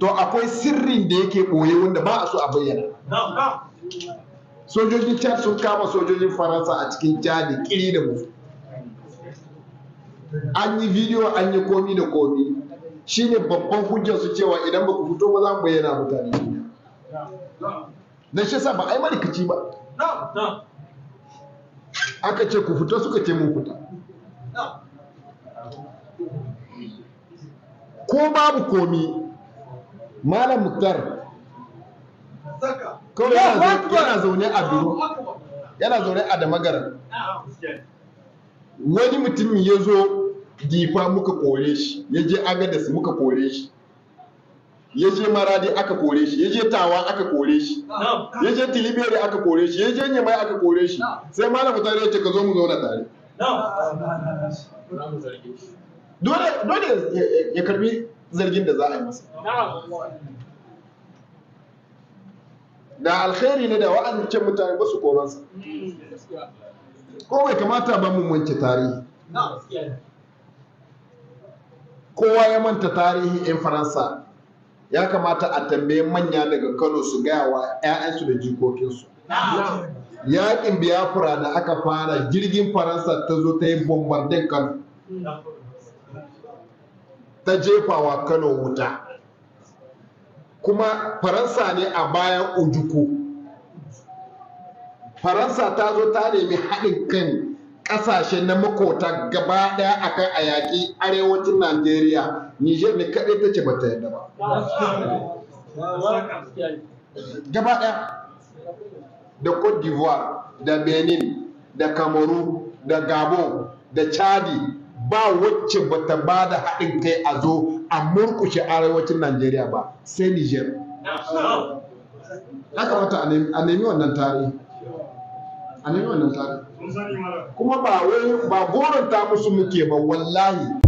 to akwai sirrin da yake ɓoye wanda ba a so a bayyana. Sojojin Chad sun kama sojojin Faransa a cikin Chad kiri da musu. An yi bidiyo an yi komi da komi. Shine babban hujjar su cewa idan ba ku fito ba za mu bayyana mutane. Dan shi yasa ba ai malikaci ba. Aka ce ku fito suka ce mun fita. Ko babu komi Malam Muktar kawai yana zaune a biro, yana zaune a Damagaram. Wani mutum ya zo Difa muka kore shi, ya je Agadas muka kore shi, ya je Maradi aka kore shi, ya je Tawa aka kore shi, ya je Tilibiri aka kore shi, ya je Nyamai aka kore shi. Sai Malam Muktar ya ce ka zo mu zauna tare. Dole ya karbi zargin da za a yi masa. Da alkhairi ne da wa'ancan mutane ba su koransa. Ko bai kamata ba mu mance tarihi. Kowa ya manta tarihi 'yan Faransa. Ya kamata a tambaye manya daga Kano su gaya wa 'ya'yansu da jikokinsu. Yaƙin Biafra da aka fara, jirgin Faransa ta zo ta yi bombardin Kano. Ta jefawa Kano wuta. Kuma Faransa ne a bayan Ojukwu. Faransa ta zo ta nemi haɗin kan ƙasashe na makota gaba ɗaya akan a yaƙi arewacin Najeriya. Niger ne kaɗai ta ce bata yadda ba. Gaba ɗaya. Da Cote d'Ivoire, da Benin, da Kamaru, da Gabon, da Chadi, ba wacce bata ba da haɗin kai a zo a murkushe arewacin Najeriya ba, sai Niger. Ya kamata a nemi wannan tarihi. A nemi wannan tarihi. Kuma ba goranta musu muke ba wallahi.